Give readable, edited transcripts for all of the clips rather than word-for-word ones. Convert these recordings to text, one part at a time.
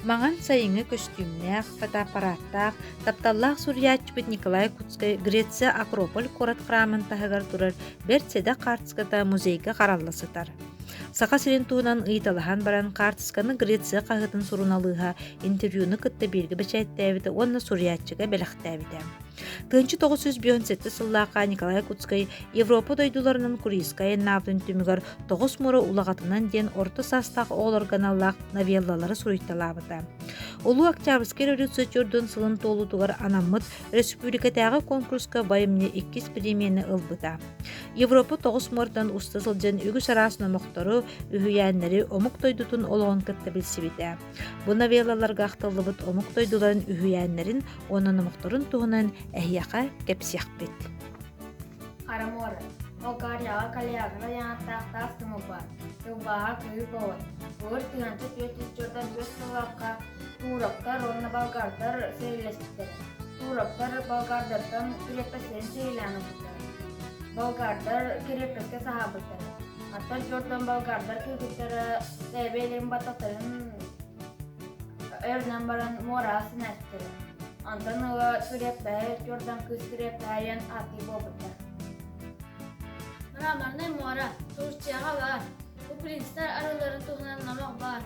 Маңан сайыңы костюмнях, фотоаппараттах, тапталлах сурьячпыт Николай Куцкай Греция Акрополь корат храмын тахыгар турар берцеде картската музейга каралласытар. Сақа сирен туынан ыйталахан баран картсканы Греция қағытын суруналыға интервьюны кытта бергі бәчәйттәбіті, онна сурьяччыга бәліқтәбіті. Тынчы 997 сыллақа Николай Куцкай Европа дойдуларынан Курийская навдын түмігер 9 мұры улағатынан ден орта састақ оларганаллақ новеллалары суруйтталабыта. Улу Октябрьский революциячордун сылын толу тугар анаммыт республикатағы конкурска байымне 2 премияны ылбыта. Европа 9 мұрдан уста сылжан үгі сарасына мұқтары үхүйәнлері омук тойдутун олығын кытта білсібіті. Бұл новеллаларға ақталыбыт омук тойдуларын үхүйәнлерін онын мұқтарын туғынан әйяқа кәпсияқ бет. Karamora, Bulgaria, Kaliagra, Yantak, Tumuba, Tuba, Kubo, Word, Jordan, Westaka, Turaka, Rona Balgardar, Celeste, Turaka, Balgardar, Represent Lanaka, Balgardar, Kirepeka Sahabata, Atal Jordan Balgardar, Kipiter, Levelim Batatan, Air number and Moras Nestor. Antonova Surya Jordan Kuskripayan Ati Bobata. Ramarne Mora, Turçiyaga var. Bu prinsler araları tuğunan namak var.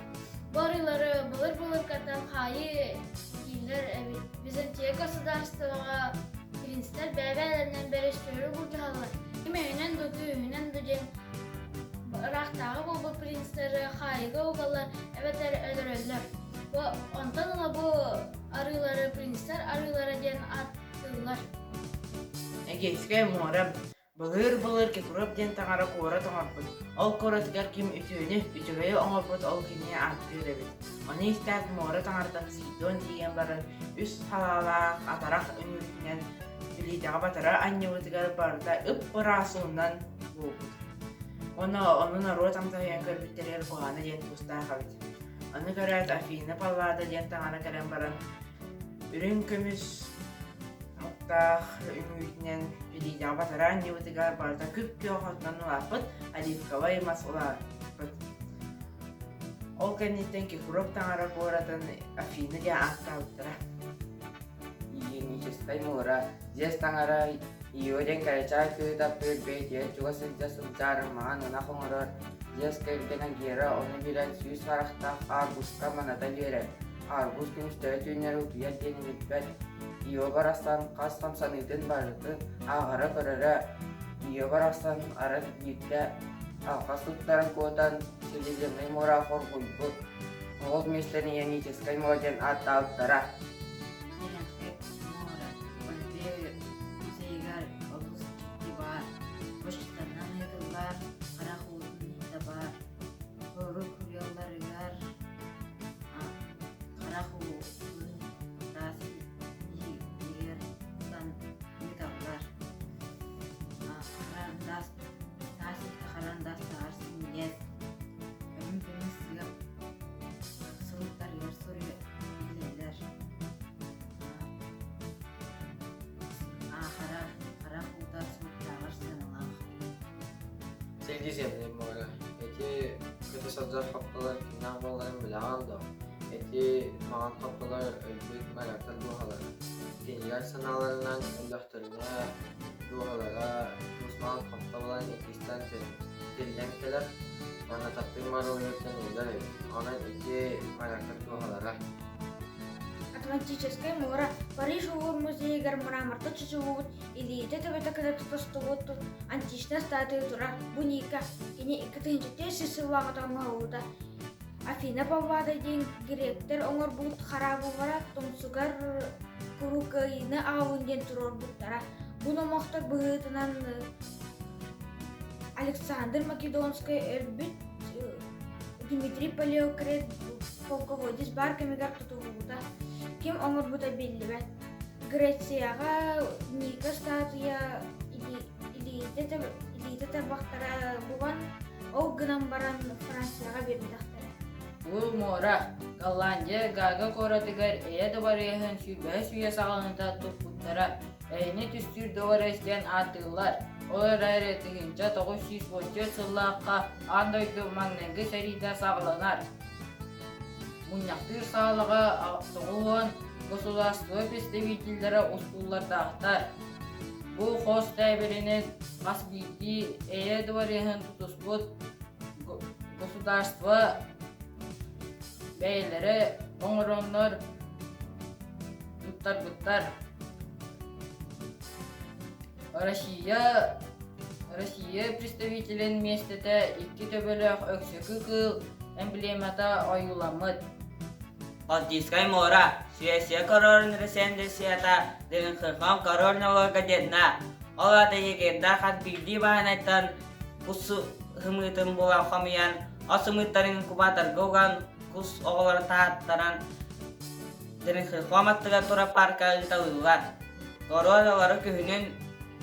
Bu arıları bulur katan hayı giyiler evi. Bizantiye gосударствоға prinsler bebelerinden beri sürü bulcahalar. Kimeyinen ducem. Raktağı bu prinsleri hayıga oğalar. Evet ölürler. Bu ondan bu arıları prinsler arılara den attılar. Егескай морам. Былыр ке күрөп ден таңара кора тоңарпыт. Ол кора тигер ким ütügöйө оңорпут ол кине ат беребит. Оны истәт мора таңартан Сидон деген барын үс халалак атарак үңүрүнен билидага батара аннебы тигер барда ып барасуунан болбут. Онун ро тамтаян көрбүттерер куганы ден тустаа хабит. Аны көрөт Афина паллада ден таңара келен барын үрүн көмүс Muttaq üngüytünen biliyden bataran yuvutigar barda küp kyoğutnan ulapıt, alifkava emas ulapıt. Ol kanitten ki kurok tangara koratan Afina diye aktalıttıra. Нечистай мора, здесь тангара иоден карача кыта пырбейте, чуга сылжа сылжар маан унахоңорор, здесь кэргена гера, оны билен сүйс харахта арбуска маната бере. Арбус күнүстө түйнер утуя денилиппет. Iyo barastan kastam sanıydın barıdı, ağara körere. Iyo barastan arat gitte, alkas tuttarın kodan silizemey mora horgulbu. Oğul mesteni yeni çeskay moden at alttara. Silgizemle mora. Eti kötü sazlar haptalar kinah balların bile aldı. Eti mağan haptalar ölbük meraktan duhalar. Gençler sanalarından öldüktürüne duhalara Osman haptalar ekisten dillenkeler. Bana tattığım var oluyorken öldür. Ona eti meraktan duhalara. Атлантическое море, Париж музей Гармурамарта чужут или это вот когда то что вот античная статуя тура буника и не ikatынчы тесisi вакыт мауда Афина павлада ден гректер оңор бут харабы бара томсугар курукайны аунден турор буттара буну мактар быгытынан Александр Македонский эрбит Дмитрий Палеокрет полководец барками гартутууда Ким оңор бута белли Грецияга Ника статуя или табактара буган ол гынан баран Францияга бердиктара. Ул мора Голландия гага коратыгар эде барыяһын сүрбә сүя сагынта тупуттара. Эйне түстүр доворестен атылар. Олар әретігінче 900 сыллаққа андойды маңныңғы сәриді сағыланар. муньяктыр саалага соголуон государство представительдері устуллардахтар. Бу хос тәбірінен қасбейті эдварихын тутуспут государство бәйлері оңыроннор туттар. Россия представителен местете икки төбөлөк өксөкү кыл эмблемата оюламыт. Поддискай мора, сүйесия корорын ресендесията дегін қырқам корорналарға дедна. Олата егерда қат билди бағанайттан құсы хымытын болан қамиян, асымыттарын кубатар гоған құс оғылар тағаттаран дегін қырқам аттыға тұра парка ұлтауылар. Короналары күйінен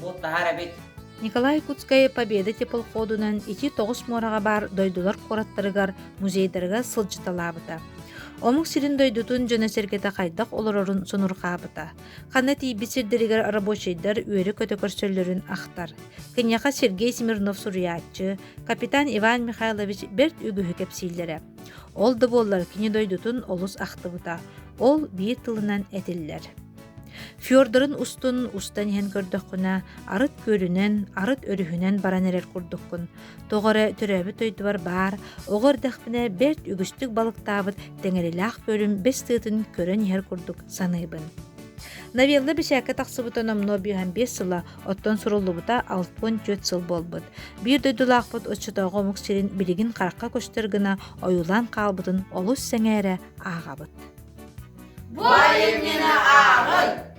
бұлттағар әбет. Николай Куцкай Победа теплоходунан 2-9 мораға бар дойдулар қораттарыгар музейдерге сылжыталабыта. Омук сирин дойдутун жана сергете кайдак олорорун сонуркабыта. Хана тийбисирдеригер рабочийдар үөрү көтөкөрсөллөрүн ахтар. Кеньяка Сергей Смирнов сурьячы, капитан Иван Михайлович берт үгүхү кепсилдере. Ол да боллар кини дойдутун олус ахтыбыта. Ол бир тылынан этиллер. Фьордорун устан иһэн көрдөккүнэ, арыт көрүнэн, арыт өрүһүнэн баран эрер курдуккун. Тоҕоре төрөбүт өйдүбар бар, оҕор дахпыне берт үгүстүк балыктаабыт теңерилээх көрүм бес тыытын көрөн иһэр курдук саныыбын. Новелла бишээкке тахсыбытын омно 5 сыла, оттон суруллубута 64 сыл болбут. Бир дойдулаахпыт отчутоого омук сирин билигин каракка көстөргүнэ оюлан каалбытын олус сеңээре аагабыт. Бу айым мені ағыл!